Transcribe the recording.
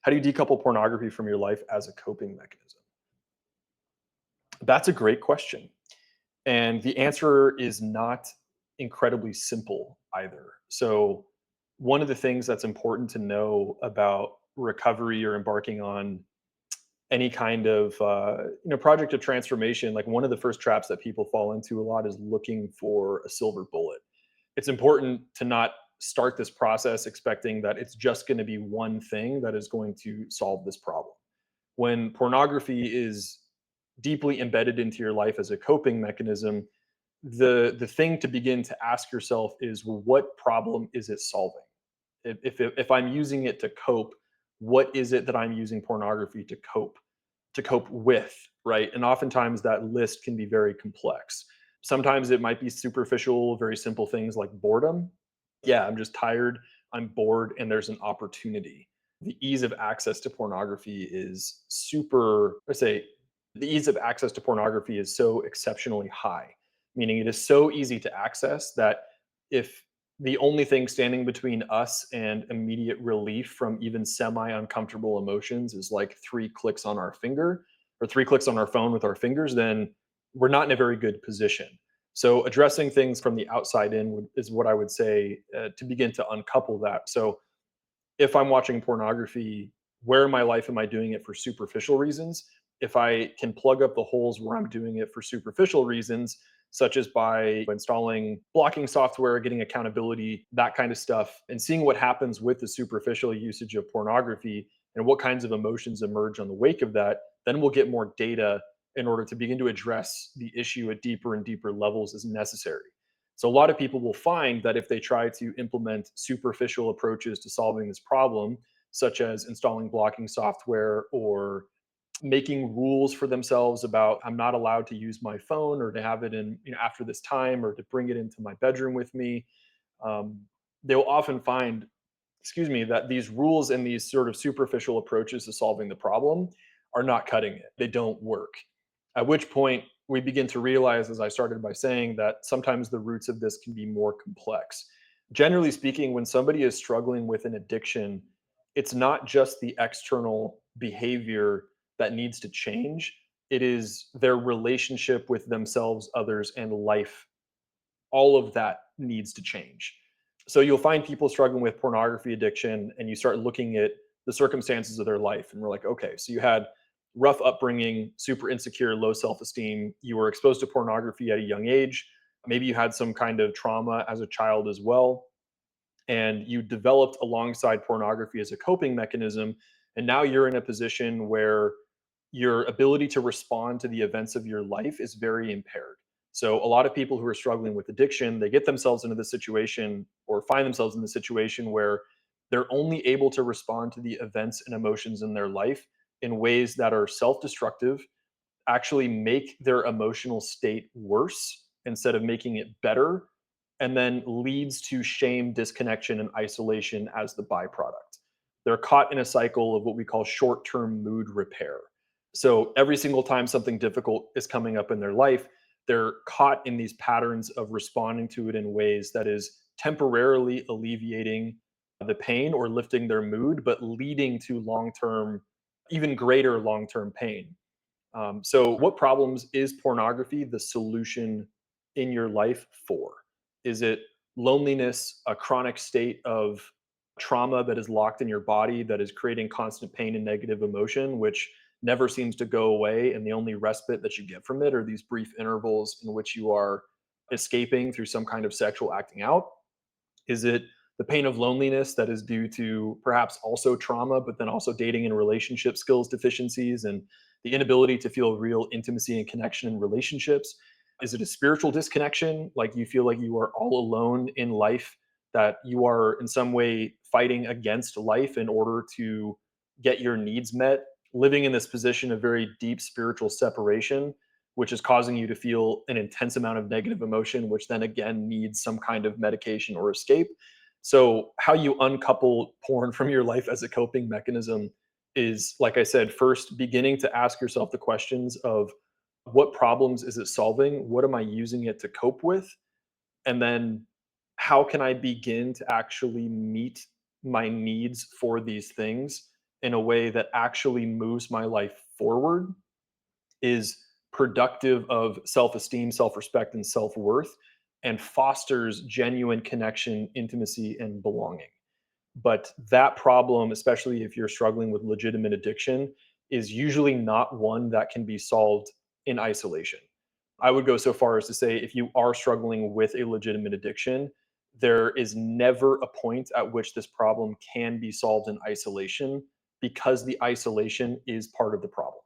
How do you decouple pornography from your life as a coping mechanism? That's a great question. And the answer is not incredibly simple either. So, one of the things that's important to know about recovery or embarking on any kind of project of transformation, like one of the first traps that people fall into a lot is looking for a silver bullet. It's important to not start this process expecting that it's just going to be one thing that is going to solve this problem. When pornography is deeply embedded into your life as a coping mechanism, the thing to begin to ask yourself is, well, what problem is it solving? If I'm using it to cope, what is it that I'm using pornography to cope with, right? And oftentimes that list can be very complex. Sometimes it might be superficial, very simple things like boredom. Yeah, I'm just tired, I'm bored, and there's an opportunity. The ease of access to pornography is super, let's say, the ease of access to pornography is so exceptionally high, meaning it is so easy to access that if the only thing standing between us and immediate relief from even semi uncomfortable emotions is like 3 clicks on our finger or 3 clicks on our phone with our fingers, then we're not in a very good position. So, addressing things from the outside in is what I would say to begin to uncouple that. So, if I'm watching pornography, where in my life am I doing it for superficial reasons? If I can plug up the holes where I'm doing it for superficial reasons, such as by installing blocking software, getting accountability, that kind of stuff, and seeing what happens with the superficial usage of pornography and what kinds of emotions emerge on the wake of that, then we'll get more data in order to begin to address the issue at deeper and deeper levels as necessary. So a lot of people will find that if they try to implement superficial approaches to solving this problem, such as installing blocking software or making rules for themselves about I'm not allowed to use my phone or to have it in after this time or to bring it into my bedroom with me, um, they'll often find, excuse me, that these rules and these sort of superficial approaches to solving the problem are not cutting it. They don't work. At which point we begin to realize, as I started by saying, that sometimes the roots of this can be more complex. Generally speaking, when somebody is struggling with an addiction, it's not just the external behavior that needs to change, it is their relationship with themselves, others, and life. All of that needs to change. So you'll find people struggling with pornography addiction, and you start looking at the circumstances of their life, and we're like, okay, so you had rough upbringing, super insecure, low self-esteem. You were exposed to pornography at a young age. Maybe you had some kind of trauma as a child as well, and you developed alongside pornography as a coping mechanism. And now you're in a position where your ability to respond to the events of your life is very impaired. So a lot of people who are struggling with addiction, they get themselves into the situation or find themselves in the situation where they're only able to respond to the events and emotions in their life in ways that are self-destructive, actually make their emotional state worse instead of making it better, and then leads to shame, disconnection, and isolation as the byproduct. They're caught in a cycle of what we call short term mood repair. So every single time something difficult is coming up in their life, they're caught in these patterns of responding to it in ways that is temporarily alleviating the pain or lifting their mood, but leading to long term, even greater long term pain. So, what problems is pornography the solution in your life for? Is it loneliness, a chronic state of trauma that is locked in your body that is creating constant pain and negative emotion, which never seems to go away? And the only respite that you get from it are these brief intervals in which you are escaping through some kind of sexual acting out? Is it the pain of loneliness that is due to perhaps also trauma, but then also dating and relationship skills deficiencies and the inability to feel real intimacy and connection in relationships? Is it a spiritual disconnection? Like you feel like you are all alone in life, that you are in some way fighting against life in order to get your needs met, living in this position of very deep spiritual separation, which is causing you to feel an intense amount of negative emotion, which then again needs some kind of medication or escape. So, how you uncouple porn from your life as a coping mechanism is, like I said, first beginning to ask yourself the questions of what problems is it solving? What am I using it to cope with? And then how can I begin to actually meet my needs for these things in a way that actually moves my life forward, is productive of self-esteem, self-respect, and self-worth, and fosters genuine connection, intimacy, and belonging. But that problem, especially if you're struggling with legitimate addiction, is usually not one that can be solved in isolation. I would go so far as to say if you are struggling with a legitimate addiction, there is never a point at which this problem can be solved in isolation because the isolation is part of the problem.